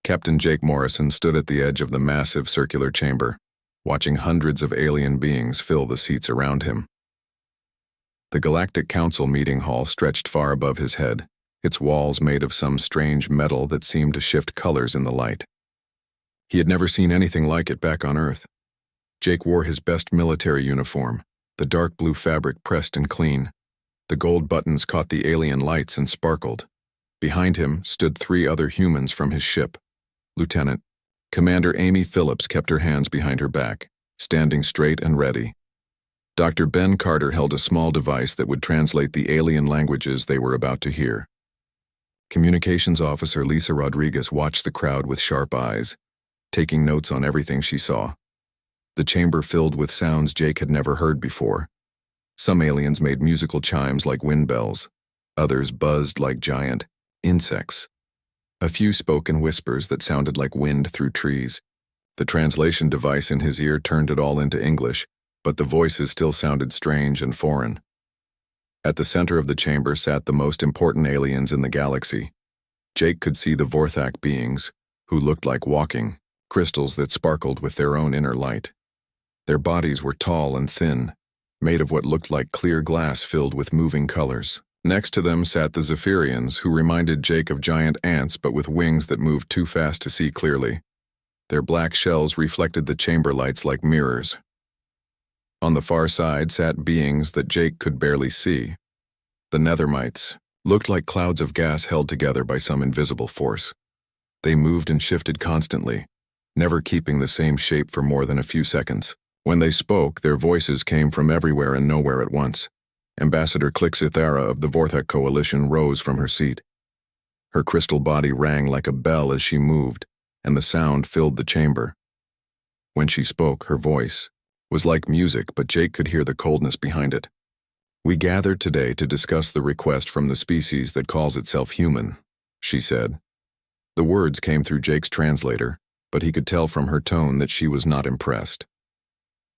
Captain Jake Morrison stood at the edge of the massive circular chamber, watching hundreds of alien beings fill the seats around him. The Galactic Council meeting hall stretched far above his head, its walls made of some strange metal that seemed to shift colors in the light. He had never seen anything like it back on Earth. Jake wore his best military uniform, the dark blue fabric pressed and clean. The gold buttons caught the alien lights and sparkled. Behind him stood 3 other humans from his ship. Lieutenant, Commander Amy Phillips kept her hands behind her back, standing straight and ready. Dr. Ben Carter held a small device that would translate the alien languages they were about to hear. Communications Officer Lisa Rodriguez watched the crowd with sharp eyes, taking notes on everything she saw. The chamber filled with sounds Jake had never heard before. Some aliens made musical chimes like wind bells. Others buzzed like giant insects. A few spoke in whispers that sounded like wind through trees. The translation device in his ear turned it all into English, but the voices still sounded strange and foreign. At the center of the chamber sat the most important aliens in the galaxy. Jake could see the Vorthak beings, who looked like walking crystals that sparkled with their own inner light. Their bodies were tall and thin, made of what looked like clear glass filled with moving colors. Next to them sat the Zephyrians, who reminded Jake of giant ants but with wings that moved too fast to see clearly. Their black shells reflected the chamber lights like mirrors. On the far side sat beings that Jake could barely see. The Nethermites looked like clouds of gas held together by some invisible force. They moved and shifted constantly, never keeping the same shape for more than a few seconds. When they spoke, their voices came from everywhere and nowhere at once. Ambassador Clixithara of the Vorthak Coalition rose from her seat. Her crystal body rang like a bell as she moved, and the sound filled the chamber. When she spoke, her voice was like music, but Jake could hear the coldness behind it. "We gathered today to discuss the request from the species that calls itself human," she said. The words came through Jake's translator, but he could tell from her tone that she was not impressed.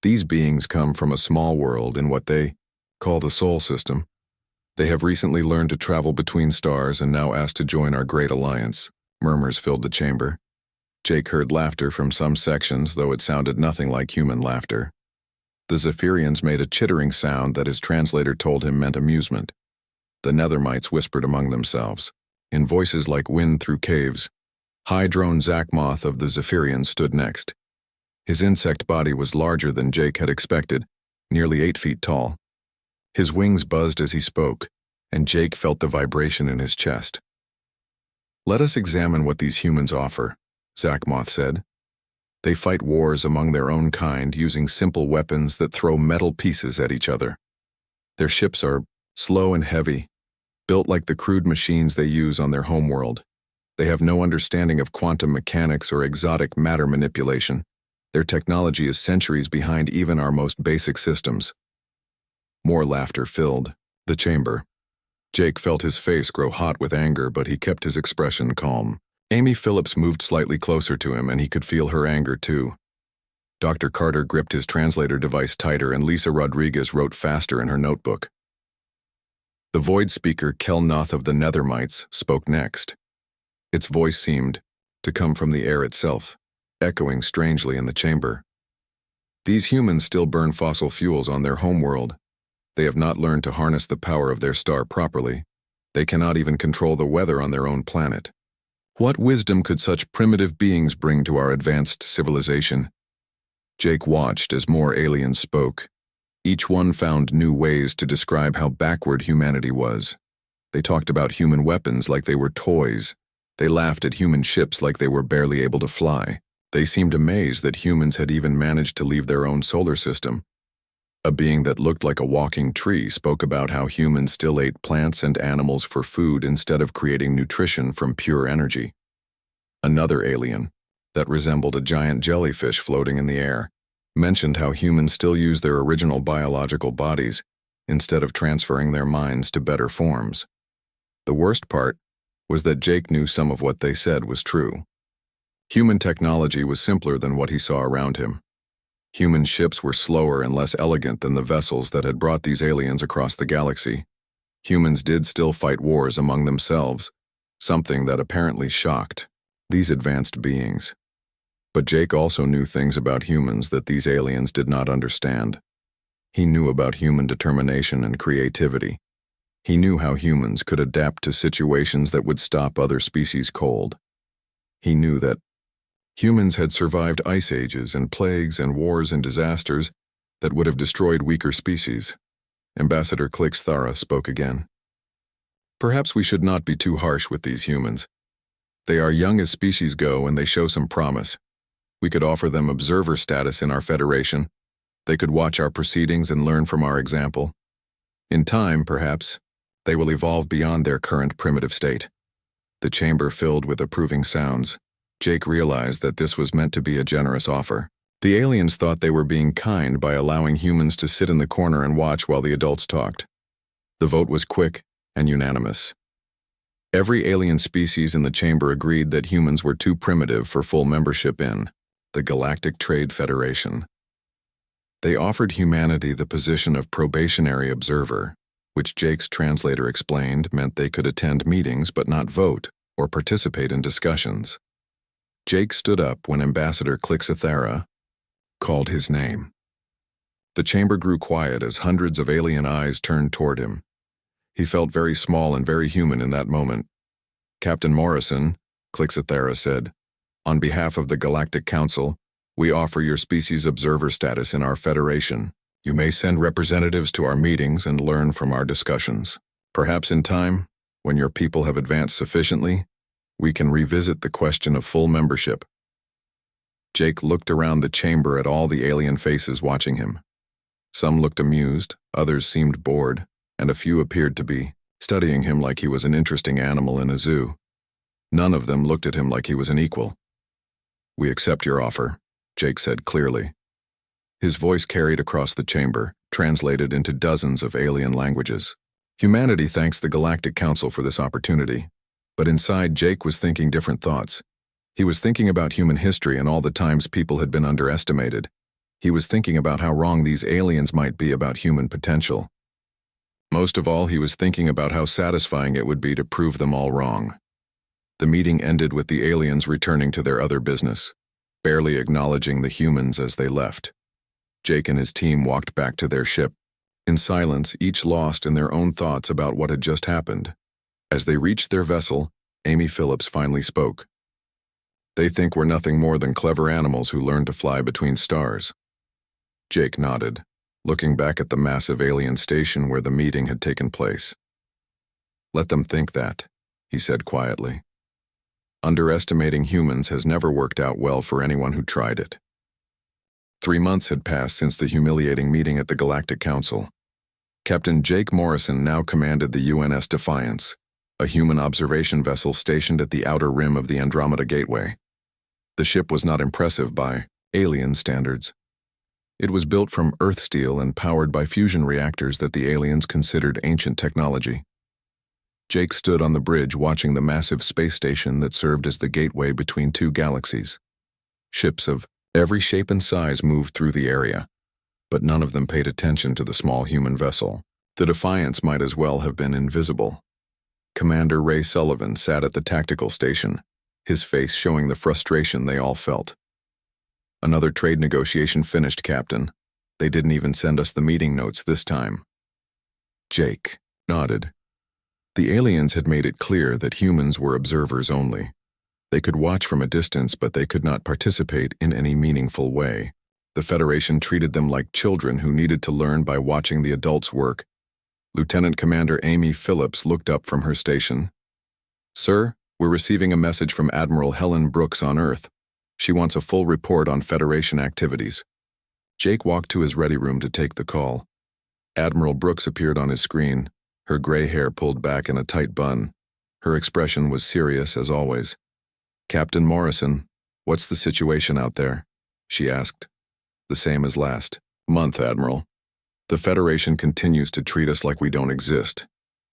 "These beings come from a small world in what they call the Sol System. They have recently learned to travel between stars and now asked to join our great alliance." Murmurs filled the chamber. Jake heard laughter from some sections, though it sounded nothing like human laughter. The Zephyrians made a chittering sound that his translator told him meant amusement. The Nethermites whispered among themselves, in voices like wind through caves. Hydrone Zakmoth of the Zephyrians stood next. His insect body was larger than Jake had expected, nearly 8 feet tall. His wings buzzed as he spoke, and Jake felt the vibration in his chest. "Let us examine what these humans offer," Zakmoth said. "They fight wars among their own kind using simple weapons that throw metal pieces at each other. Their ships are slow and heavy, built like the crude machines they use on their homeworld. They have no understanding of quantum mechanics or exotic matter manipulation. Their technology is centuries behind even our most basic systems." More laughter filled the chamber. Jake felt his face grow hot with anger, but he kept his expression calm. Amy Phillips moved slightly closer to him, and he could feel her anger too. Dr. Carter gripped his translator device tighter, and Lisa Rodriguez wrote faster in her notebook. The void speaker Kelnoth of the Nethermites spoke next. Its voice seemed to come from the air itself, echoing strangely in the chamber. "These humans still burn fossil fuels on their homeworld. They have not learned to harness the power of their star properly. They cannot even control the weather on their own planet. What wisdom could such primitive beings bring to our advanced civilization?" Jake watched as more aliens spoke. Each one found new ways to describe how backward humanity was. They talked about human weapons like they were toys. They laughed at human ships like they were barely able to fly. They seemed amazed that humans had even managed to leave their own solar system. A being that looked like a walking tree spoke about how humans still ate plants and animals for food instead of creating nutrition from pure energy. Another alien, that resembled a giant jellyfish floating in the air, mentioned how humans still use their original biological bodies instead of transferring their minds to better forms. The worst part was that Jake knew some of what they said was true. Human technology was simpler than what he saw around him. Human ships were slower and less elegant than the vessels that had brought these aliens across the galaxy. Humans did still fight wars among themselves, something that apparently shocked these advanced beings. But Jake also knew things about humans that these aliens did not understand. He knew about human determination and creativity. He knew how humans could adapt to situations that would stop other species cold. He knew that humans had survived ice ages and plagues and wars and disasters that would have destroyed weaker species. Ambassador Clix Thara spoke again. Perhaps we should not be too harsh with these humans. They are young as species go and they show some promise. We could offer them observer status in our federation. They could watch our proceedings and learn from our example. In time, perhaps, they will evolve beyond their current primitive state. The chamber filled with approving sounds. Jake realized that this was meant to be a generous offer. The aliens thought they were being kind by allowing humans to sit in the corner and watch while the adults talked. The vote was quick and unanimous. Every alien species in the chamber agreed that humans were too primitive for full membership in the Galactic Trade Federation. They offered humanity the position of probationary observer, which Jake's translator explained meant they could attend meetings but not vote or participate in discussions. Jake stood up when Ambassador Clix Thara called his name. The chamber grew quiet as hundreds of alien eyes turned toward him. He felt very small and very human in that moment. Captain Morrison, Clix Thara said, on behalf of the Galactic Council, we offer your species observer status in our federation. You may send representatives to our meetings and learn from our discussions. Perhaps in time, when your people have advanced sufficiently, we can revisit the question of full membership. Jake looked around the chamber at all the alien faces watching him. Some looked amused, others seemed bored, and a few appeared to be studying him like he was an interesting animal in a zoo. None of them looked at him like he was an equal. We accept your offer, Jake said clearly. His voice carried across the chamber, translated into dozens of alien languages. Humanity thanks the Galactic Council for this opportunity. But inside, Jake was thinking different thoughts. He was thinking about human history and all the times people had been underestimated. He was thinking about how wrong these aliens might be about human potential. Most of all, he was thinking about how satisfying it would be to prove them all wrong. The meeting ended with the aliens returning to their other business, barely acknowledging the humans as they left. Jake and his team walked back to their ship. In silence, each lost in their own thoughts about what had just happened. As they reached their vessel, Amy Phillips finally spoke. They think we're nothing more than clever animals who learn to fly between stars. Jake nodded, looking back at the massive alien station where the meeting had taken place. Let them think that, he said quietly. Underestimating humans has never worked out well for anyone who tried it. 3 months had passed since the humiliating meeting at the Galactic Council. Captain Jake Morrison now commanded the UNS Defiance, a human observation vessel stationed at the outer rim of the Andromeda Gateway. The ship was not impressive by alien standards. It was built from earth steel and powered by fusion reactors that the aliens considered ancient technology. Jake stood on the bridge watching the massive space station that served as the gateway between two galaxies. Ships of every shape and size moved through the area, but none of them paid attention to the small human vessel. The Defiance might as well have been invisible. Commander Ray Sullivan sat at the tactical station, his face showing the frustration they all felt. Another trade negotiation finished, Captain. They didn't even send us the meeting notes this time. Jake nodded. The aliens had made it clear that humans were observers only. They could watch from a distance, but they could not participate in any meaningful way. The Federation treated them like children who needed to learn by watching the adults work. Lieutenant Commander Amy Phillips looked up from her station. Sir, we're receiving a message from Admiral Helen Brooks on Earth. She wants a full report on Federation activities. Jake walked to his ready room to take the call. Admiral Brooks appeared on his screen, her gray hair pulled back in a tight bun. Her expression was serious as always. Captain Morrison, what's the situation out there? She asked. The same as last month, Admiral. The Federation continues to treat us like we don't exist.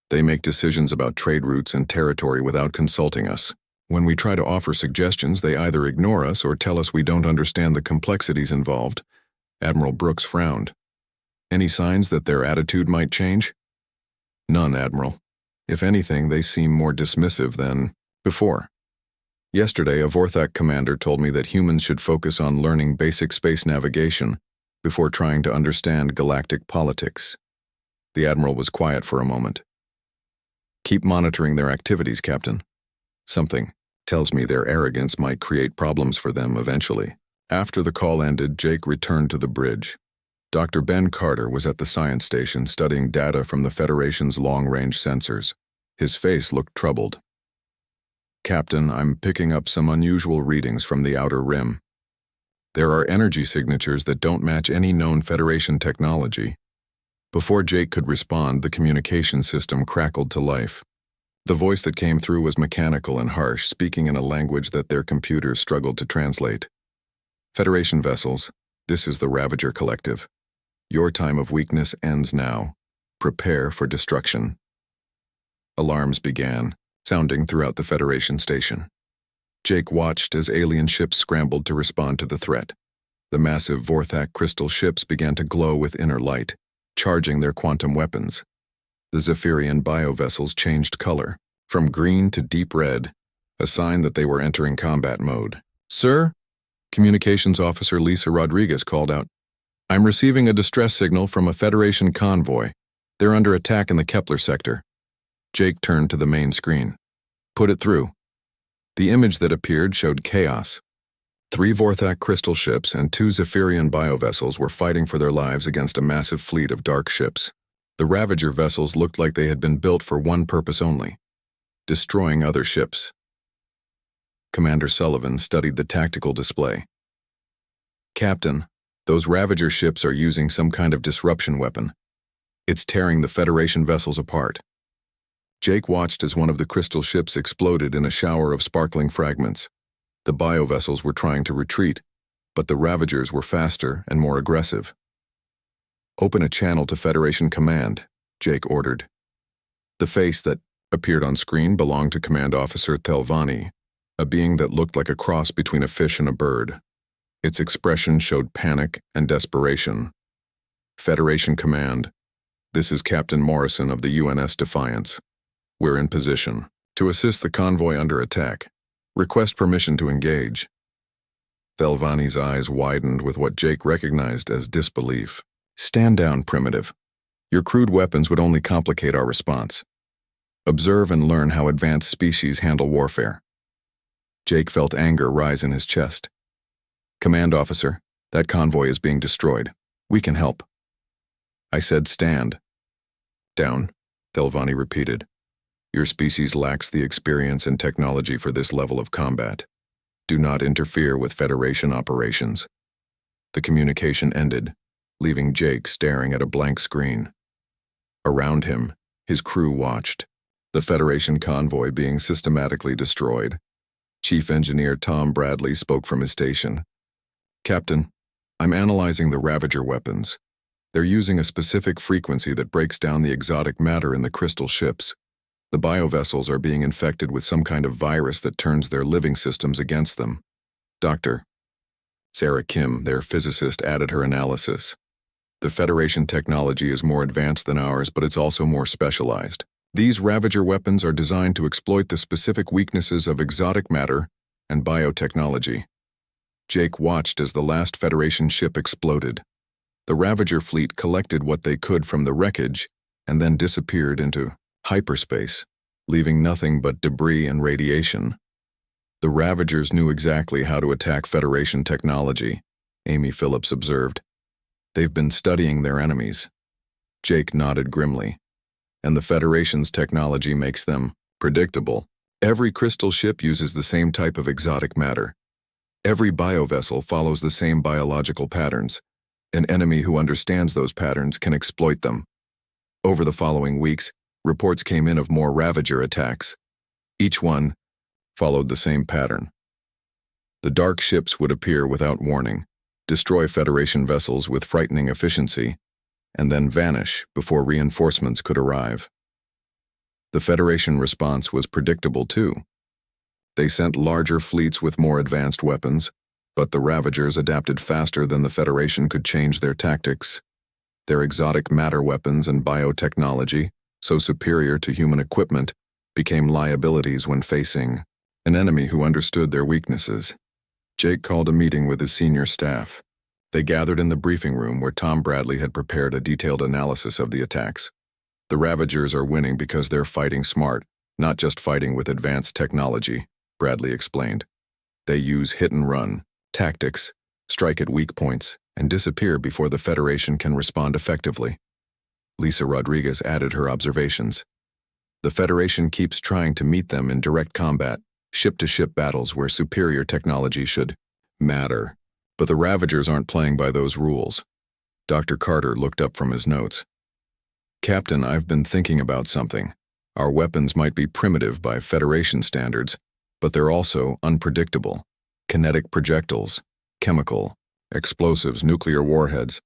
They make decisions about trade routes and territory without consulting us. When we try to offer suggestions, they either ignore us or tell us we don't understand the complexities involved. Admiral Brooks frowned. Any signs that their attitude might change? None, Admiral. If anything, they seem more dismissive than before. Yesterday, a Vorthak commander told me that humans should focus on learning basic space navigation before trying to understand galactic politics. The Admiral was quiet for a moment. Keep monitoring their activities, Captain. Something tells me their arrogance might create problems for them eventually. After the call ended, Jake returned to the bridge. Dr. Ben Carter was at the science station studying data from the Federation's long-range sensors. His face looked troubled. Captain, I'm picking up some unusual readings from the outer rim. There are energy signatures that don't match any known Federation technology. Before Jake could respond, the communication system crackled to life. The voice that came through was mechanical and harsh, speaking in a language that their computers struggled to translate. Federation vessels, this is the Ravager Collective. Your time of weakness ends now. Prepare for destruction. Alarms began, sounding throughout the Federation station. Jake watched as alien ships scrambled to respond to the threat. The massive Vorthak crystal ships began to glow with inner light, charging their quantum weapons. The Zephyrian biovessels changed color, from green to deep red, a sign that they were entering combat mode. "Sir?" Communications Officer Lisa Rodriguez called out. "I'm receiving a distress signal from a Federation convoy. They're under attack in the Kepler sector." Jake turned to the main screen. "Put it through." The image that appeared showed chaos. 3 Vorthak crystal ships and 2 Zephyrian biovessels were fighting for their lives against a massive fleet of dark ships. The Ravager vessels looked like they had been built for one purpose only: destroying other ships. Commander Sullivan studied the tactical display. "Captain, those Ravager ships are using some kind of disruption weapon. It's tearing the Federation vessels apart." Jake watched as one of the crystal ships exploded in a shower of sparkling fragments. The biovessels were trying to retreat, but the Ravagers were faster and more aggressive. "Open a channel to Federation Command," Jake ordered. The face that appeared on screen belonged to Command Officer Thelvani, a being that looked like a cross between a fish and a bird. Its expression showed panic and desperation. "Federation Command, this is Captain Morrison of the UNS Defiance. We're in position to assist the convoy under attack. Request permission to engage." Thelvani's eyes widened with what Jake recognized as disbelief. "Stand down, primitive. Your crude weapons would only complicate our response. Observe and learn how advanced species handle warfare." Jake felt anger rise in his chest. "Command Officer, that convoy is being destroyed. We can help." "I said stand." "Down," Thelvani repeated. "Your species lacks the experience and technology for this level of combat. Do not interfere with Federation operations." The communication ended, leaving Jake staring at a blank screen. Around him, his crew watched, the Federation convoy being systematically destroyed. Chief Engineer Tom Bradley spoke from his station. "Captain, I'm analyzing the Ravager weapons. They're using a specific frequency that breaks down the exotic matter in the crystal ships. The biovessels are being infected with some kind of virus that turns their living systems against them." "Dr." Sarah Kim, their physicist, added her analysis. "The Federation technology is more advanced than ours, but it's also more specialized. These Ravager weapons are designed to exploit the specific weaknesses of exotic matter and biotechnology." Jake watched as the last Federation ship exploded. The Ravager fleet collected what they could from the wreckage and then disappeared into hyperspace, leaving nothing but debris and radiation. "The Ravagers knew exactly how to attack Federation technology," Amy Phillips observed. "They've been studying their enemies." Jake nodded grimly. "And the Federation's technology makes them predictable. Every crystal ship uses the same type of exotic matter. Every biovessel follows the same biological patterns. An enemy who understands those patterns can exploit them." Over the following weeks, reports came in of more Ravager attacks. Each one followed the same pattern. The dark ships would appear without warning, destroy Federation vessels with frightening efficiency, and then vanish before reinforcements could arrive. The Federation response was predictable too. They sent larger fleets with more advanced weapons, but the Ravagers adapted faster than the Federation could change their tactics. Their exotic matter weapons and biotechnology, so superior to human equipment, became liabilities when facing an enemy who understood their weaknesses. Jake called a meeting with his senior staff. They gathered in the briefing room where Tom Bradley had prepared a detailed analysis of the attacks. The Ravagers are winning because they're fighting smart, not just fighting with advanced technology, Bradley explained. They use hit-and-run tactics, strike at weak points, and disappear before the Federation can respond effectively. Lisa Rodriguez added her observations. The Federation keeps trying to meet them in direct combat, ship-to-ship battles where superior technology should matter. But the Ravagers aren't playing by those rules. Dr. Carter looked up from his notes. Captain, I've been thinking about something. Our weapons might be primitive by Federation standards, but they're also unpredictable. Kinetic projectiles, chemical, explosives, nuclear warheads.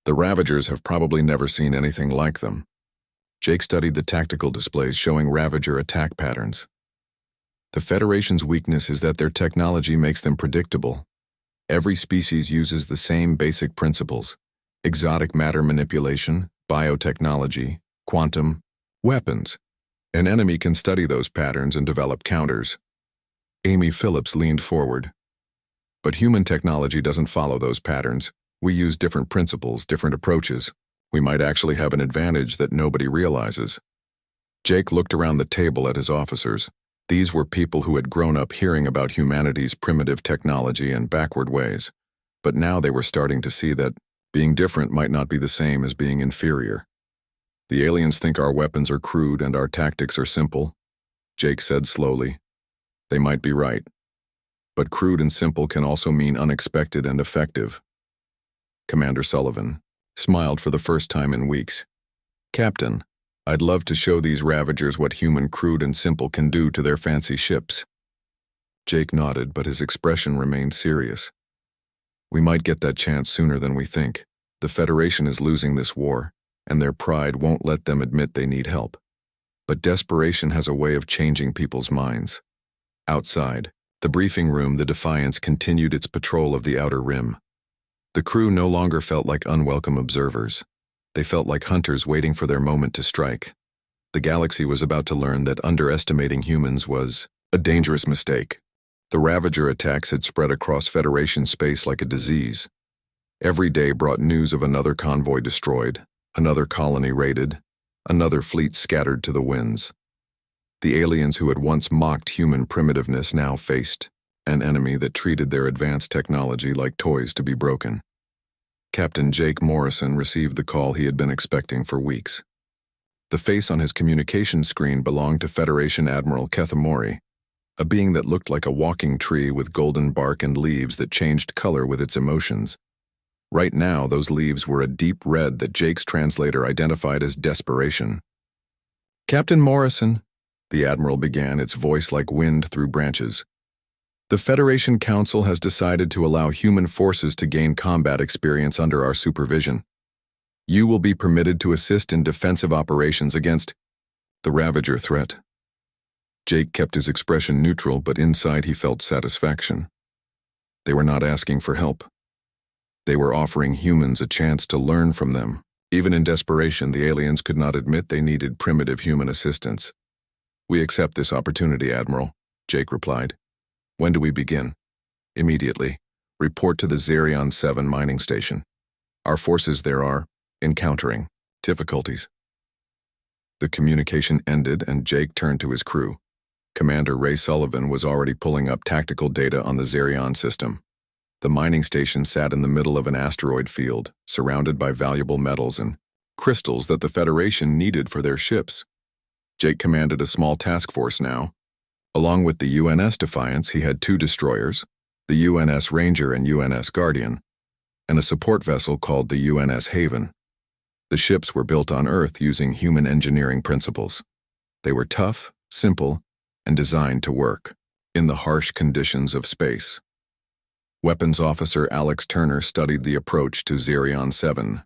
The Ravagers have probably never seen anything like them. Jake studied the tactical displays showing Ravager attack patterns. The Federation's weakness is that their technology makes them predictable. Every species uses the same basic principles: exotic matter manipulation, biotechnology, quantum, weapons. An enemy can study those patterns and develop counters. Amy Phillips leaned forward. But human technology doesn't follow those patterns. We use different principles, different approaches. We might actually have an advantage that nobody realizes. Jake looked around the table at his officers. These were people who had grown up hearing about humanity's primitive technology and backward ways. But now they were starting to see that being different might not be the same as being inferior. The aliens think our weapons are crude and our tactics are simple, Jake said slowly. They might be right. But crude and simple can also mean unexpected and effective. Commander Sullivan smiled for the first time in weeks. Captain, I'd love to show these Ravagers what human crude and simple can do to their fancy ships. Jake nodded, but his expression remained serious. We might get that chance sooner than we think. The Federation is losing this war, and their pride won't let them admit they need help. But desperation has a way of changing people's minds. Outside the briefing room, the Defiance continued its patrol of the outer rim. The crew no longer felt like unwelcome observers. They felt like hunters waiting for their moment to strike. The galaxy was about to learn that underestimating humans was a dangerous mistake. The Ravager attacks had spread across Federation space like a disease. Every day brought news of another convoy destroyed, another colony raided, another fleet scattered to the winds. The aliens who had once mocked human primitiveness now faced an enemy that treated their advanced technology like toys to be broken. Captain Jake Morrison received the call he had been expecting for weeks. The face on his communication screen belonged to Federation Admiral Kethamori, a being that looked like a walking tree with golden bark and leaves that changed color with its emotions. Right now, those leaves were a deep red that Jake's translator identified as desperation. Captain Morrison, the Admiral began, its voice like wind through branches. The Federation Council has decided to allow human forces to gain combat experience under our supervision. You will be permitted to assist in defensive operations against the Ravager threat. Jake kept his expression neutral, but inside he felt satisfaction. They were not asking for help. They were offering humans a chance to learn from them. Even in desperation, the aliens could not admit they needed primitive human assistance. We accept this opportunity, Admiral, Jake replied. When do we begin? Immediately. Report to the Zerion 7 mining station. Our forces there are encountering difficulties. The communication ended and Jake turned to his crew. Commander Ray Sullivan was already pulling up tactical data on the Zerion system. The mining station sat in the middle of an asteroid field, surrounded by valuable metals and crystals that the Federation needed for their ships. Jake commanded a small task force now. Along with the UNS Defiance, he had 2 destroyers, the UNS Ranger and UNS Guardian, and a support vessel called the UNS Haven. The ships were built on Earth using human engineering principles. They were tough, simple, and designed to work in the harsh conditions of space. Weapons Officer Alex Turner studied the approach to Zerion 7.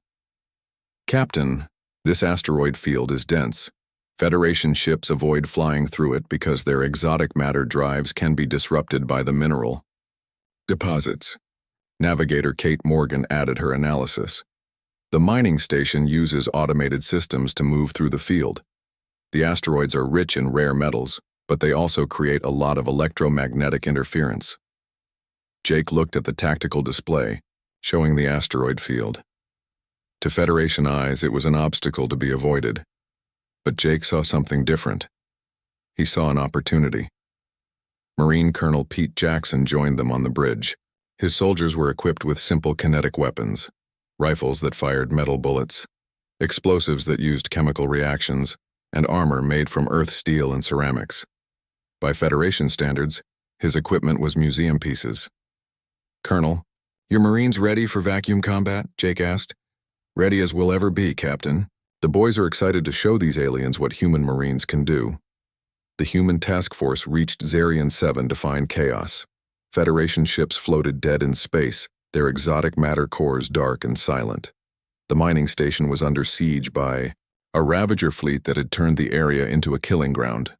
Captain, this asteroid field is dense. Federation ships avoid flying through it because their exotic matter drives can be disrupted by the mineral deposits. Navigator Kate Morgan added her analysis. The mining station uses automated systems to move through the field. The asteroids are rich in rare metals, but they also create a lot of electromagnetic interference. Jake looked at the tactical display, showing the asteroid field. To Federation eyes, it was an obstacle to be avoided. But Jake saw something different. He saw an opportunity. Marine Colonel Pete Jackson joined them on the bridge. His soldiers were equipped with simple kinetic weapons, rifles that fired metal bullets, explosives that used chemical reactions, and armor made from earth steel and ceramics. By Federation standards, his equipment was museum pieces. "Colonel, your Marines ready for vacuum combat?" Jake asked. "Ready as we'll ever be, Captain. The boys are excited to show these aliens what human Marines can do." The human task force reached Zarian 7 to find chaos. Federation ships floated dead in space, their exotic matter cores dark and silent. The mining station was under siege by a Ravager fleet that had turned the area into a killing ground.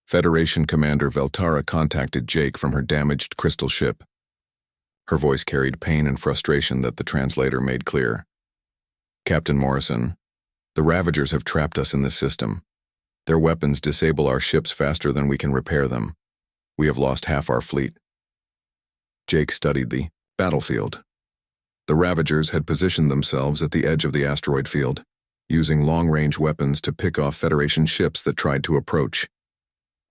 Federation Commander Veltara contacted Jake from her damaged crystal ship. Her voice carried pain and frustration that the translator made clear. "Captain Morrison, the Ravagers have trapped us in this system. Their weapons disable our ships faster than we can repair them. We have lost half our fleet." Jake studied the battlefield. The Ravagers had positioned themselves at the edge of the asteroid field, using long-range weapons to pick off Federation ships that tried to approach.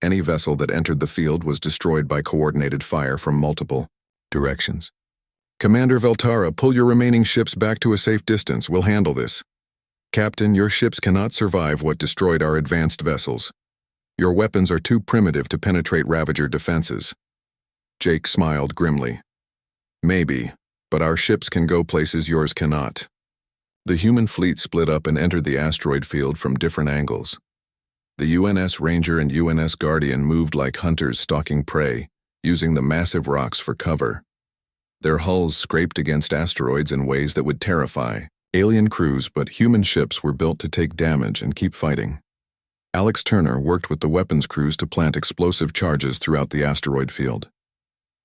Any vessel that entered the field was destroyed by coordinated fire from multiple directions. "Commander Veltara, pull your remaining ships back to a safe distance. We'll handle this." "Captain, your ships cannot survive what destroyed our advanced vessels. Your weapons are too primitive to penetrate Ravager defenses." Jake smiled grimly. "Maybe, but our ships can go places yours cannot." The human fleet split up and entered the asteroid field from different angles. The UNS Ranger and UNS Guardian moved like hunters stalking prey, using the massive rocks for cover. Their hulls scraped against asteroids in ways that would terrify alien crews, but human ships were built to take damage and keep fighting. Alex Turner worked with the weapons crews to plant explosive charges throughout the asteroid field.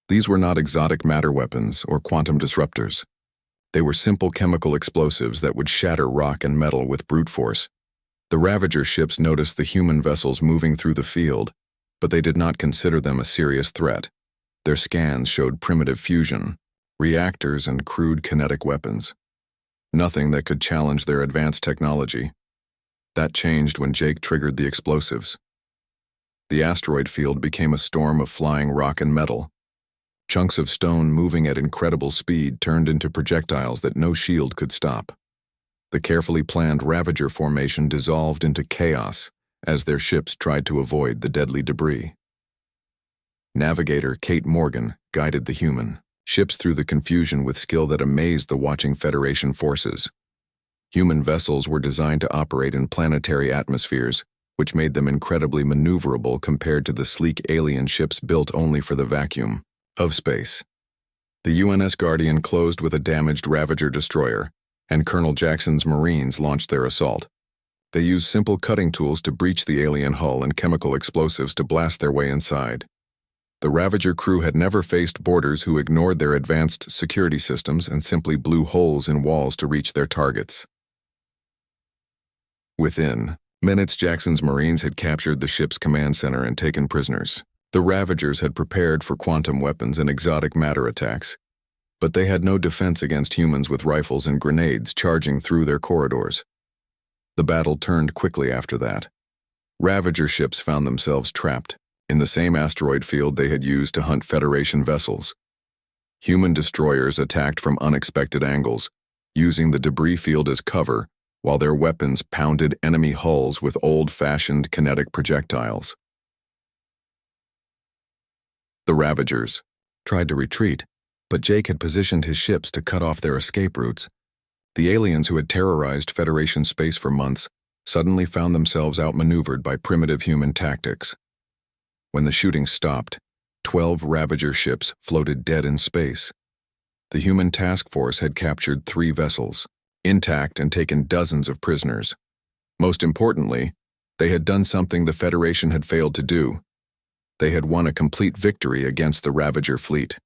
These were not exotic matter weapons or quantum disruptors. They were simple chemical explosives that would shatter rock and metal with brute force. The Ravager ships noticed the human vessels moving through the field, but they did not consider them a serious threat. Their scans showed primitive fusion, reactors, and crude kinetic weapons. Nothing that could challenge their advanced technology. That changed when Jake triggered the explosives. The asteroid field became a storm of flying rock and metal. Chunks of stone moving at incredible speed turned into projectiles that no shield could stop. The carefully planned Ravager formation dissolved into chaos as their ships tried to avoid the deadly debris. Navigator Kate Morgan guided the human ships through the confusion with skill that amazed the watching Federation forces. Human vessels were designed to operate in planetary atmospheres, which made them incredibly maneuverable compared to the sleek alien ships built only for the vacuum of space. The UNS Guardian closed with a damaged Ravager destroyer, and Colonel Jackson's Marines launched their assault. They used simple cutting tools to breach the alien hull and chemical explosives to blast their way inside. The Ravager crew had never faced boarders who ignored their advanced security systems and simply blew holes in walls to reach their targets. Within minutes, Jackson's Marines had captured the ship's command center and taken prisoners. The Ravagers had prepared for quantum weapons and exotic matter attacks, but they had no defense against humans with rifles and grenades charging through their corridors. The battle turned quickly after that. Ravager ships found themselves trapped in the same asteroid field they had used to hunt Federation vessels. Human destroyers attacked from unexpected angles, using the debris field as cover, while their weapons pounded enemy hulls with old-fashioned kinetic projectiles. The Ravagers tried to retreat, but Jake had positioned his ships to cut off their escape routes. The aliens who had terrorized Federation space for months suddenly found themselves outmaneuvered by primitive human tactics. When the shooting stopped, 12 Ravager ships floated dead in space. The human task force had captured 3 vessels, intact, and taken dozens of prisoners. Most importantly, they had done something the Federation had failed to do. They had won a complete victory against the Ravager fleet.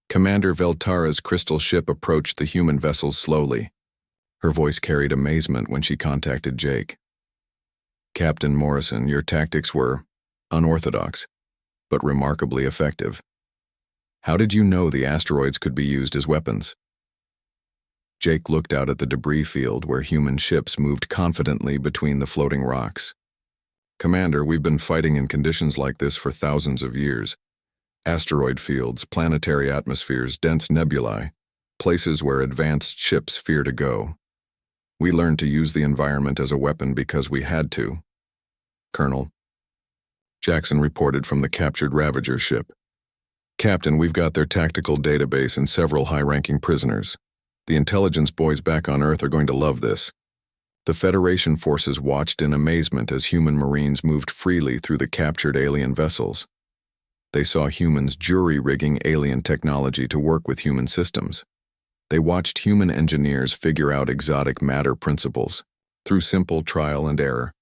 Commander Veltara's crystal ship approached the human vessels slowly. Her voice carried amazement when she contacted Jake. "Captain Morrison, your tactics were Unorthodox, but remarkably effective. How did you know the asteroids could be used as weapons? Jake looked out at the debris field where human ships moved confidently between the floating rocks. Commander, we've been fighting in conditions like this for thousands of years. Asteroid fields, planetary atmospheres, dense nebulae, places where advanced ships fear to go. We learned to use the environment as a weapon because we had to. Colonel. Jackson reported from the captured Ravager ship. Captain, we've got their tactical database and several high-ranking prisoners. The intelligence boys back on Earth are going to love this. The Federation forces watched in amazement as human Marines moved freely through the captured alien vessels. They saw humans jury-rigging alien technology to work with human systems. They watched human engineers figure out exotic matter principles through simple trial and error.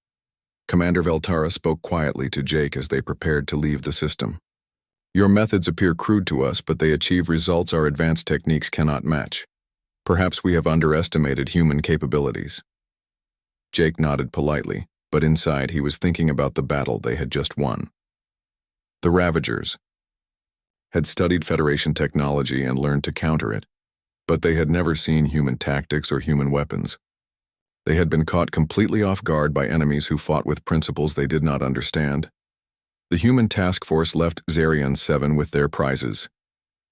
Commander Veltara spoke quietly to Jake as they prepared to leave the system. Your methods appear crude to us, but they achieve results our advanced techniques cannot match. Perhaps we have underestimated human capabilities. Jake nodded politely, but inside he was thinking about the battle they had just won. The Ravagers had studied Federation technology and learned to counter it, but they had never seen human tactics or human weapons. They had been caught completely off guard by enemies who fought with principles they did not understand. The human task force left Zarion 7 with their prizes: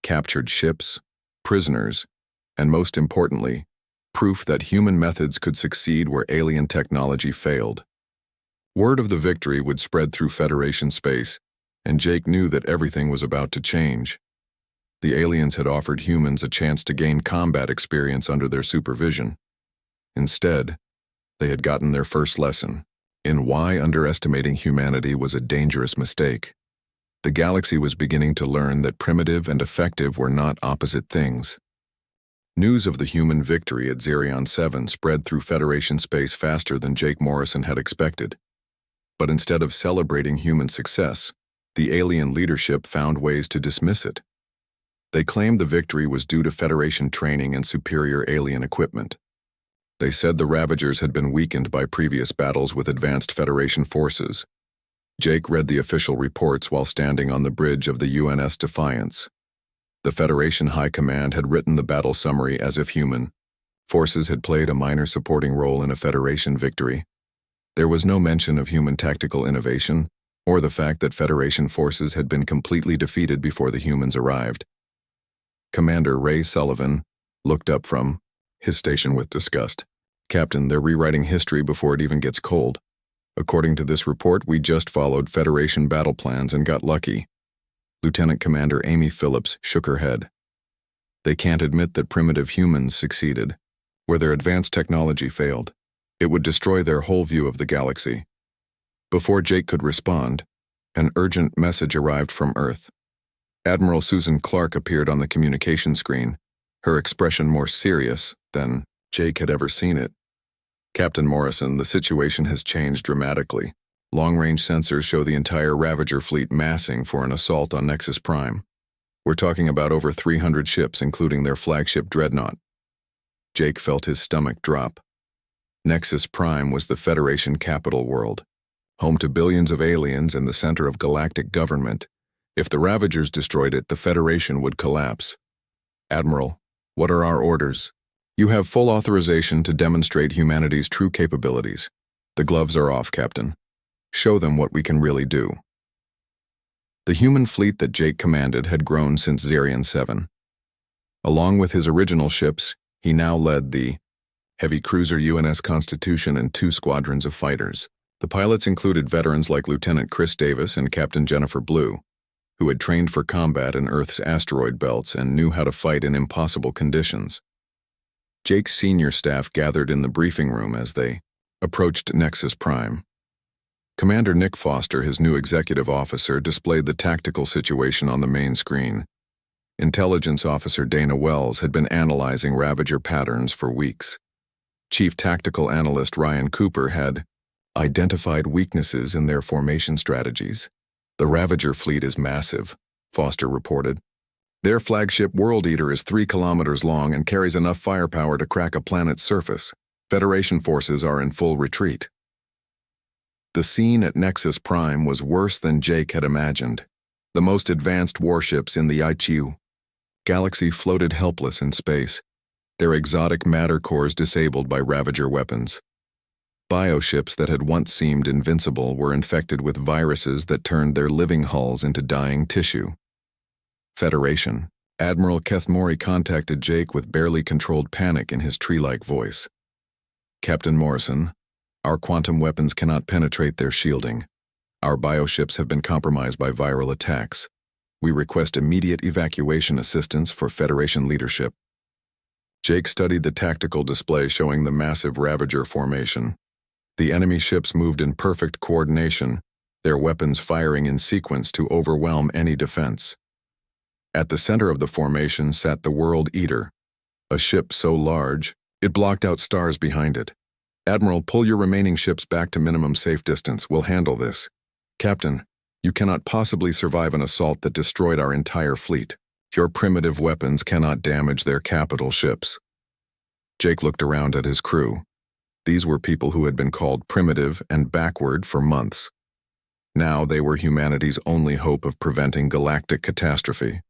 captured ships, prisoners, and most importantly, proof that human methods could succeed where alien technology failed. Word of the victory would spread through Federation space, and Jake knew that everything was about to change. The aliens had offered humans a chance to gain combat experience under their supervision. Instead, they had gotten their first lesson in why underestimating humanity was a dangerous mistake. The galaxy was beginning to learn that primitive and effective were not opposite things. News of the human victory at Zarion 7 spread through Federation space faster than Jake Morrison had expected. But instead of celebrating human success, the alien leadership found ways to dismiss it. They claimed the victory was due to Federation training and superior alien equipment. They said the Ravagers had been weakened by previous battles with advanced Federation forces. Jake read the official reports while standing on the bridge of the UNS Defiance. The Federation High Command had written the battle summary as if human forces had played a minor supporting role in a Federation victory. There was no mention of human tactical innovation, or the fact that Federation forces had been completely defeated before the humans arrived. Commander Ray Sullivan looked up from his station with disgust. Captain, they're rewriting history before it even gets cold. According to this report, we just followed Federation battle plans and got lucky. Lieutenant Commander Amy Phillips shook her head. They can't admit that primitive humans succeeded. Where their advanced technology failed, it would destroy their whole view of the galaxy. Before Jake could respond, an urgent message arrived from Earth. Admiral Susan Clark appeared on the communication screen, her expression more serious than Jake had ever seen it. Captain Morrison, the situation has changed dramatically. Long-range sensors show the entire Ravager fleet massing for an assault on Nexus Prime. We're talking about over 300 ships, including their flagship dreadnought. Jake felt his stomach drop. Nexus Prime was the Federation capital world, home to billions of aliens and the center of galactic government. If the Ravagers destroyed it, the Federation would collapse. Admiral, what are our orders? You have full authorization to demonstrate humanity's true capabilities. The gloves are off, Captain. Show them what we can really do. The human fleet that Jake commanded had grown since Zarion 7. Along with his original ships, he now led the heavy cruiser UNS Constitution and 2 squadrons of fighters. The pilots included veterans like Lieutenant Chris Davis and Captain Jennifer Blue, who had trained for combat in Earth's asteroid belts and knew how to fight in impossible conditions. Jake's senior staff gathered in the briefing room as they approached Nexus Prime. Commander Nick Foster, his new executive officer, displayed the tactical situation on the main screen. Intelligence Officer Dana Wells had been analyzing Ravager patterns for weeks. Chief Tactical Analyst Ryan Cooper had identified weaknesses in their formation strategies. The Ravager fleet is massive, Foster reported. Their flagship World Eater is 3 kilometers long and carries enough firepower to crack a planet's surface. Federation forces are in full retreat. The scene at Nexus Prime was worse than Jake had imagined. The most advanced warships in the HFY galaxy floated helpless in space, their exotic matter cores disabled by Ravager weapons. Bioships that had once seemed invincible were infected with viruses that turned their living hulls into dying tissue. Federation. Admiral Kethmori contacted Jake with barely controlled panic in his tree-like voice. Captain Morrison, our quantum weapons cannot penetrate their shielding. Our bioships have been compromised by viral attacks. We request immediate evacuation assistance for Federation leadership. Jake studied the tactical display showing the massive Ravager formation. The enemy ships moved in perfect coordination, their weapons firing in sequence to overwhelm any defense. At the center of the formation sat the World Eater, a ship so large, it blocked out stars behind it. Admiral, pull your remaining ships back to minimum safe distance. We'll handle this. Captain, you cannot possibly survive an assault that destroyed our entire fleet. Your primitive weapons cannot damage their capital ships. Jake looked around at his crew. These were people who had been called primitive and backward for months. Now they were humanity's only hope of preventing galactic catastrophe.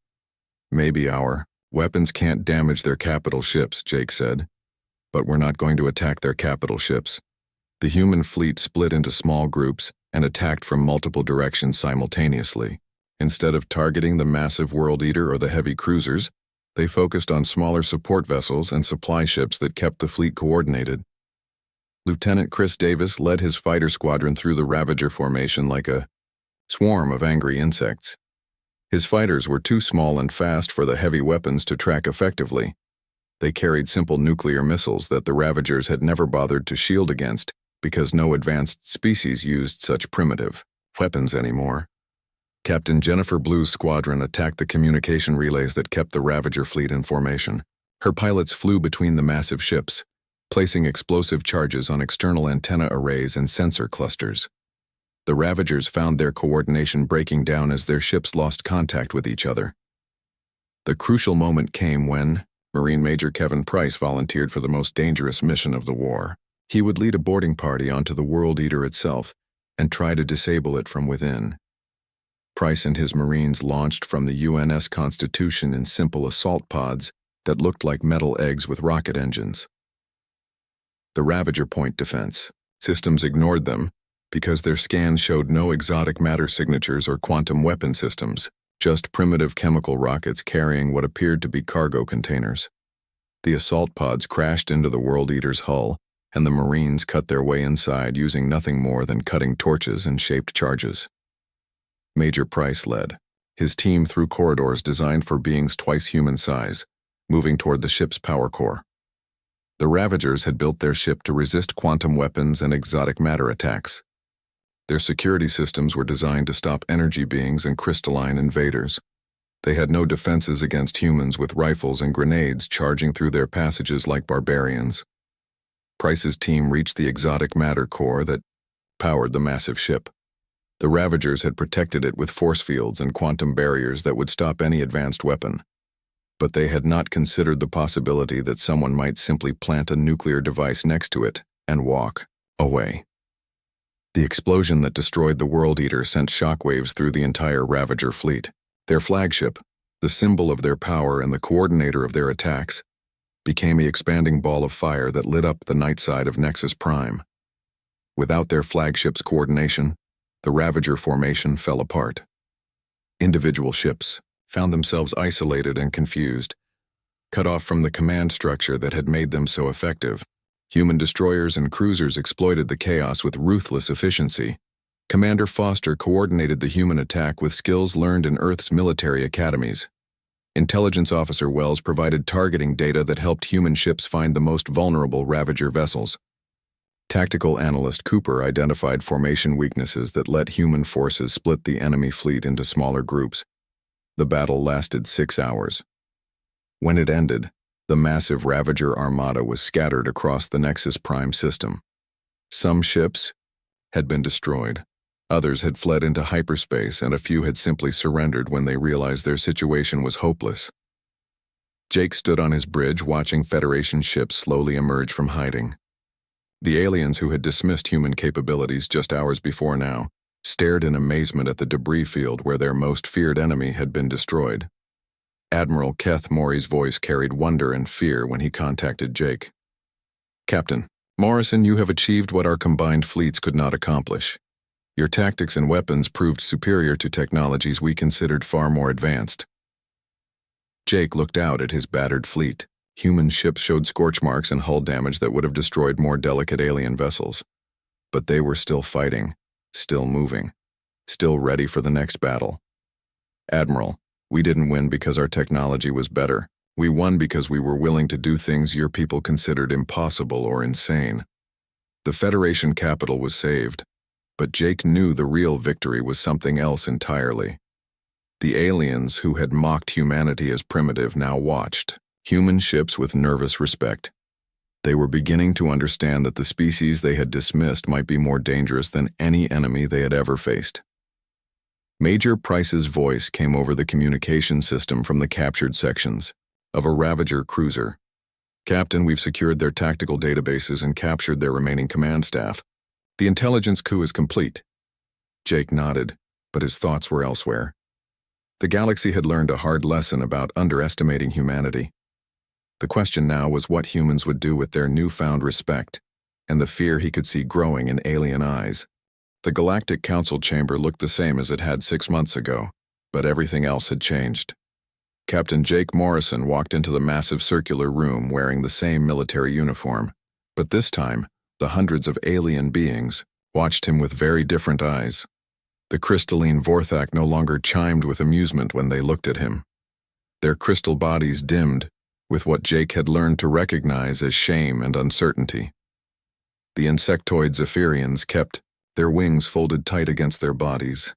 Maybe our weapons can't damage their capital ships, Jake said. But we're not going to attack their capital ships. The human fleet split into small groups and attacked from multiple directions simultaneously. Instead of targeting the massive World Eater or the heavy cruisers, they focused on smaller support vessels and supply ships that kept the fleet coordinated. Lieutenant Chris Davis led his fighter squadron through the Ravager formation like a swarm of angry insects. His fighters were too small and fast for the heavy weapons to track effectively. They carried simple nuclear missiles that the Ravagers had never bothered to shield against because no advanced species used such primitive weapons anymore. Captain Jennifer Blue's squadron attacked the communication relays that kept the Ravager fleet in formation. Her pilots flew between the massive ships, placing explosive charges on external antenna arrays and sensor clusters. The Ravagers found their coordination breaking down as their ships lost contact with each other. The crucial moment came when Marine Major Kevin Price volunteered for the most dangerous mission of the war. He would lead a boarding party onto the World Eater itself and try to disable it from within. Price and his Marines launched from the UNS Constitution in simple assault pods that looked like metal eggs with rocket engines. The Ravager point defense systems ignored them because their scans showed no exotic matter signatures or quantum weapon systems, just primitive chemical rockets carrying what appeared to be cargo containers. The assault pods crashed into the World Eater's hull, and the Marines cut their way inside using nothing more than cutting torches and shaped charges. Major Price led his team through corridors designed for beings twice human size, moving toward the ship's power core. The Ravagers had built their ship to resist quantum weapons and exotic matter attacks. Their security systems were designed to stop energy beings and crystalline invaders. They had no defenses against humans with rifles and grenades charging through their passages like barbarians. Price's team reached the exotic matter core that powered the massive ship. The Ravagers had protected it with force fields and quantum barriers that would stop any advanced weapon. But they had not considered the possibility that someone might simply plant a nuclear device next to it and walk away. The explosion that destroyed the World Eater sent shockwaves through the entire Ravager fleet. Their flagship, the symbol of their power and the coordinator of their attacks, became an expanding ball of fire that lit up the night side of Nexus Prime. Without their flagship's coordination, the Ravager formation fell apart. Individual ships found themselves isolated and confused, cut off from the command structure that had made them so effective. Human destroyers and cruisers exploited the chaos with ruthless efficiency. Commander Foster coordinated the human attack with skills learned in Earth's military academies. Intelligence Officer Wells provided targeting data that helped human ships find the most vulnerable Ravager vessels. Tactical Analyst Cooper identified formation weaknesses that let human forces split the enemy fleet into smaller groups. The battle lasted 6 hours. When it ended, the massive Ravager armada was scattered across the Nexus Prime system. Some ships had been destroyed, others had fled into hyperspace, and a few had simply surrendered when they realized their situation was hopeless. Jake stood on his bridge watching Federation ships slowly emerge from hiding. The aliens who had dismissed human capabilities just hours before now stared in amazement at the debris field where their most feared enemy had been destroyed. Admiral Keth Morey's voice carried wonder and fear when he contacted Jake. "Captain Morrison, you have achieved what our combined fleets could not accomplish. Your tactics and weapons proved superior to technologies we considered far more advanced." Jake looked out at his battered fleet. Human ships showed scorch marks and hull damage that would have destroyed more delicate alien vessels. But they were still fighting, still moving, still ready for the next battle. "Admiral, we didn't win because our technology was better. We won because we were willing to do things your people considered impossible or insane." The Federation capital was saved, but Jake knew the real victory was something else entirely. The aliens who had mocked humanity as primitive now watched human ships with nervous respect. They were beginning to understand that the species they had dismissed might be more dangerous than any enemy they had ever faced. Major Price's voice came over the communication system from the captured sections of a Ravager cruiser. "Captain, we've secured their tactical databases and captured their remaining command staff. The intelligence coup is complete." Jake nodded, but his thoughts were elsewhere. The galaxy had learned a hard lesson about underestimating humanity. The question now was what humans would do with their newfound respect, and the fear he could see growing in alien eyes. The Galactic Council chamber looked the same as it had 6 months ago, but everything else had changed. Captain Jake Morrison walked into the massive circular room wearing the same military uniform, but this time, the hundreds of alien beings watched him with very different eyes. The crystalline Vorthak no longer chimed with amusement when they looked at him. Their crystal bodies dimmed with what Jake had learned to recognize as shame and uncertainty. The insectoid Zephyrians kept their wings folded tight against their bodies,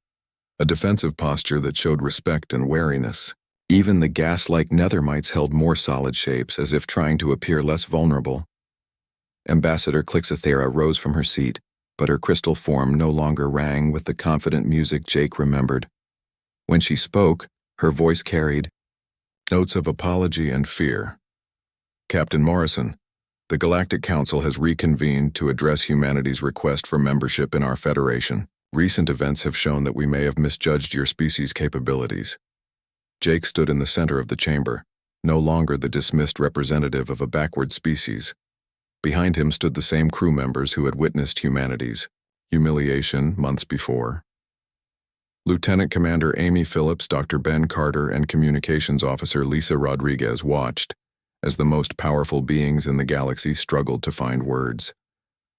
a defensive posture that showed respect and wariness. Even the gas-like nethermites held more solid shapes, as if trying to appear less vulnerable. Ambassador Clixathera rose from her seat, but her crystal form no longer rang with the confident music Jake remembered. When she spoke, her voice carried notes of apology and fear. "Captain Morrison, the Galactic Council has reconvened to address humanity's request for membership in our Federation. Recent events have shown that we may have misjudged your species' capabilities." Jake stood in the center of the chamber, no longer the dismissed representative of a backward species. Behind him stood the same crew members who had witnessed humanity's humiliation months before. Lieutenant Commander Amy Phillips, Dr. Ben Carter, and Communications Officer Lisa Rodriguez watched as the most powerful beings in the galaxy struggled to find words.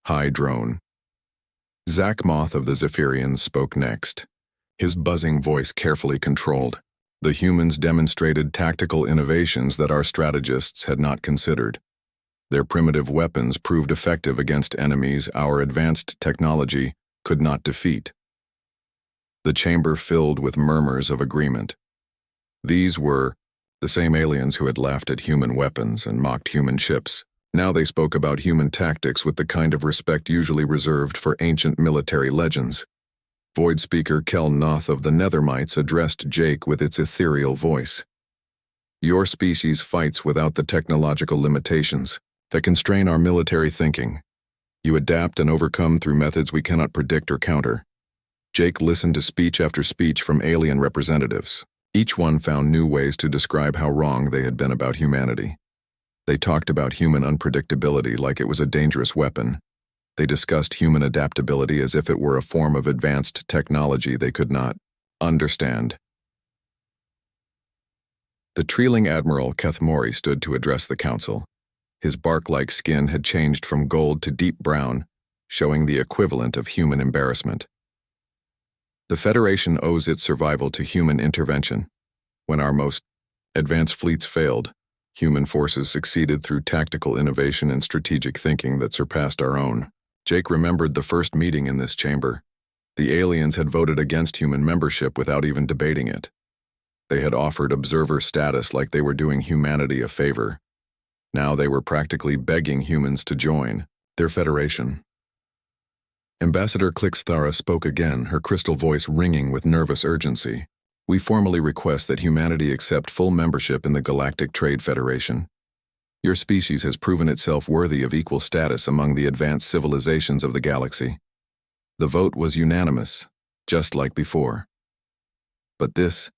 High Drone. Zach Moth of the Zephyrians spoke next, his buzzing voice carefully controlled. The humans demonstrated tactical innovations that our strategists had not considered. Their primitive weapons proved effective against enemies our advanced technology could not defeat. The chamber filled with murmurs of agreement. These were the same aliens who had laughed at human weapons and mocked human ships. Now they spoke about human tactics with the kind of respect usually reserved for ancient military legends. Void Speaker Kel Noth of the Nethermites addressed Jake with its ethereal voice. "Your species fights without the technological limitations that constrain our military thinking. You adapt and overcome through methods we cannot predict or counter." Jake listened to speech after speech from alien representatives. Each one found new ways to describe how wrong they had been about humanity. They talked about human unpredictability like it was a dangerous weapon. They discussed human adaptability as if it were a form of advanced technology they could not understand. The Treeling Admiral Keth Morey stood to address the council. His bark-like skin had changed from gold to deep brown, showing the equivalent of human embarrassment. "The Federation owes its survival to human intervention. When our most advanced fleets failed, human forces succeeded through tactical innovation and strategic thinking that surpassed our own." Jake remembered the first meeting in this chamber. The aliens had voted against human membership without even debating it. They had offered observer status like they were doing humanity a favor. Now they were practically begging humans to join their federation. Ambassador Clixathera spoke again, her crystal voice ringing with nervous urgency. "We formally request that humanity accept full membership in the Galactic Trade Federation. Your species has proven itself worthy of equal status among the advanced civilizations of the galaxy. The vote was unanimous, just like before. But this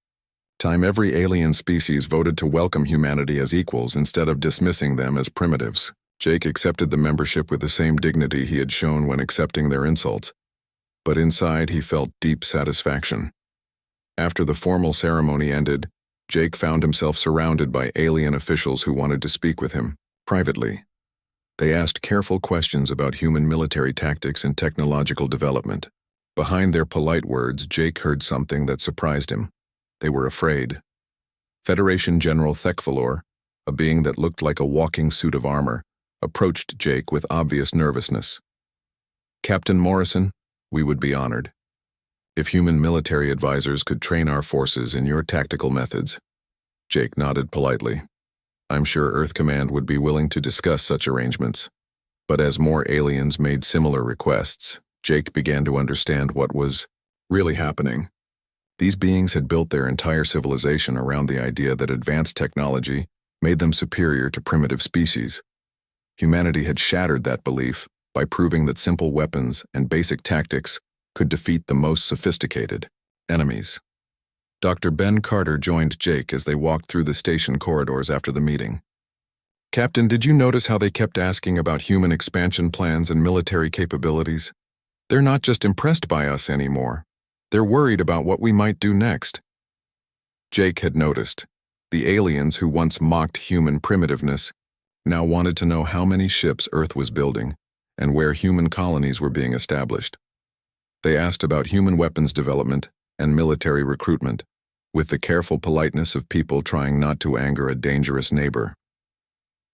time every alien species voted to welcome humanity as equals instead of dismissing them as primitives. Jake accepted the membership with the same dignity he had shown when accepting their insults, but inside he felt deep satisfaction. After the formal ceremony ended, Jake found himself surrounded by alien officials who wanted to speak with him, privately. They asked careful questions about human military tactics and technological development. Behind their polite words, Jake heard something that surprised him. They were afraid. Federation General Thekvalor, a being that looked like a walking suit of armor, approached Jake with obvious nervousness. "Captain Morrison, we would be honored if human military advisors could train our forces in your tactical methods." Jake nodded politely. "I'm sure Earth Command would be willing to discuss such arrangements." But as more aliens made similar requests, Jake began to understand what was really happening. These beings had built their entire civilization around the idea that advanced technology made them superior to primitive species. Humanity had shattered that belief by proving that simple weapons and basic tactics could defeat the most sophisticated enemies. Dr. Ben Carter joined Jake as they walked through the station corridors after the meeting. "Captain, did you notice how they kept asking about human expansion plans and military capabilities? They're not just impressed by us anymore. They're worried about what we might do next." Jake had noticed. The aliens who once mocked human primitiveness now wanted to know how many ships Earth was building and where human colonies were being established. They asked about human weapons development and military recruitment, with the careful politeness of people trying not to anger a dangerous neighbor.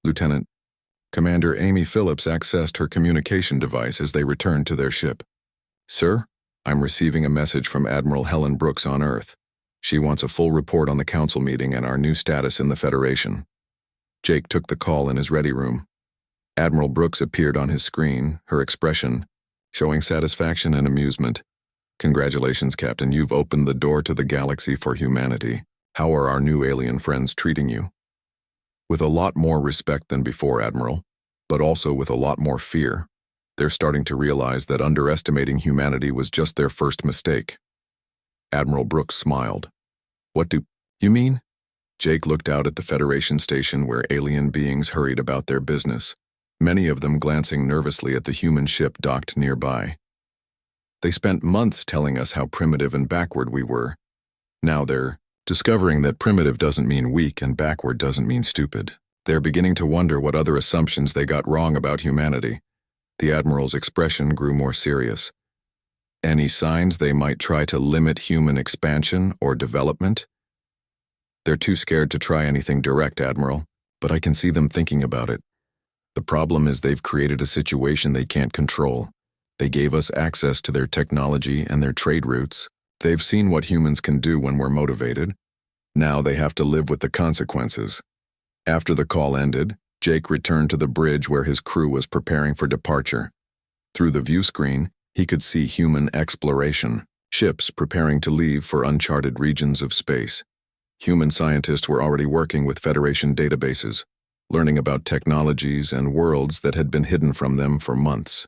Lieutenant Commander Amy Phillips accessed her communication device as they returned to their ship. "Sir, I'm receiving a message from Admiral Helen Brooks on Earth. She wants a full report on the council meeting and our new status in the Federation." Jake took the call in his ready room. Admiral Brooks appeared on his screen, her expression showing satisfaction and amusement. "Congratulations, Captain. You've opened the door to the galaxy for humanity. How are our new alien friends treating you?" "With a lot more respect than before, Admiral, but also with a lot more fear. They're starting to realize that underestimating humanity was just their first mistake." Admiral Brooks smiled. "What do you mean?" Jake looked out at the Federation station where alien beings hurried about their business, many of them glancing nervously at the human ship docked nearby. "They spent months telling us how primitive and backward we were. Now they're discovering that primitive doesn't mean weak and backward doesn't mean stupid. They're beginning to wonder what other assumptions they got wrong about humanity." The Admiral's expression grew more serious. "Any signs they might try to limit human expansion or development?" "They're too scared to try anything direct, Admiral, but I can see them thinking about it. The problem is they've created a situation they can't control. They gave us access to their technology and their trade routes. They've seen what humans can do when we're motivated. Now they have to live with the consequences." After the call ended, Jake returned to the bridge where his crew was preparing for departure. Through the view screen, he could see human exploration, ships preparing to leave for uncharted regions of space. Human scientists were already working with Federation databases, learning about technologies and worlds that had been hidden from them for months.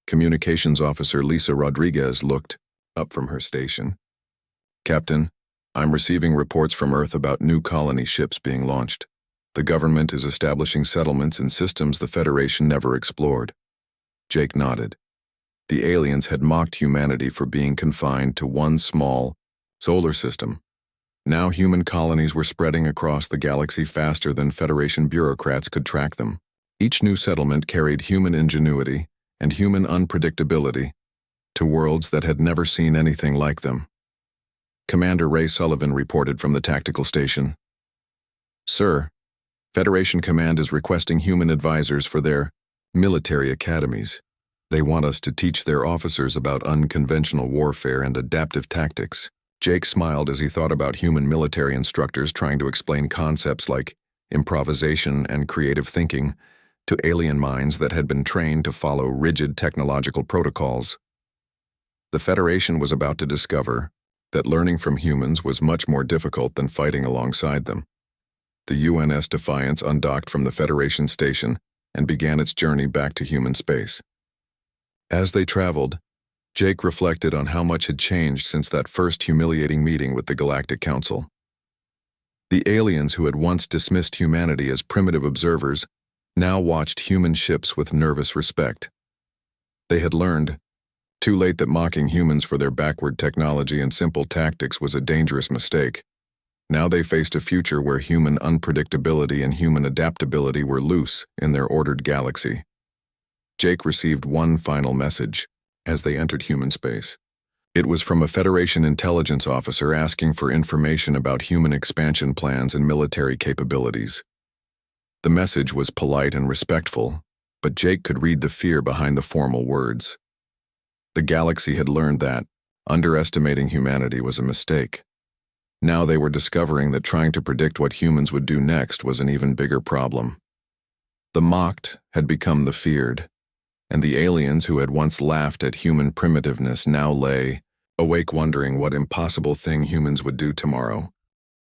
Communications Officer Lisa Rodriguez looked up from her station. "Captain, I'm receiving reports from Earth about new colony ships being launched. The government is establishing settlements in systems the Federation never explored." Jake nodded. The aliens had mocked humanity for being confined to one small solar system. Now human colonies were spreading across the galaxy faster than Federation bureaucrats could track them. Each new settlement carried human ingenuity and human unpredictability to worlds that had never seen anything like them. Commander Ray Sullivan reported from the tactical station. "Sir, Federation Command is requesting human advisors for their military academies. They want us to teach their officers about unconventional warfare and adaptive tactics." Jake smiled as he thought about human military instructors trying to explain concepts like improvisation and creative thinking to alien minds that had been trained to follow rigid technological protocols. The Federation was about to discover that learning from humans was much more difficult than fighting alongside them. The UNS Defiance undocked from the Federation station and began its journey back to human space. As they traveled, Jake reflected on how much had changed since that first humiliating meeting with the Galactic Council. The aliens who had once dismissed humanity as primitive observers now watched human ships with nervous respect. They had learned, too late, that mocking humans for their backward technology and simple tactics was a dangerous mistake. Now they faced a future where human unpredictability and human adaptability were loose in their ordered galaxy. Jake received one final message as they entered human space. It was from a Federation intelligence officer asking for information about human expansion plans and military capabilities. The message was polite and respectful, but Jake could read the fear behind the formal words. The galaxy had learned that underestimating humanity was a mistake. Now they were discovering that trying to predict what humans would do next was an even bigger problem. The mocked had become the feared, and the aliens who had once laughed at human primitiveness now lay awake wondering what impossible thing humans would do tomorrow.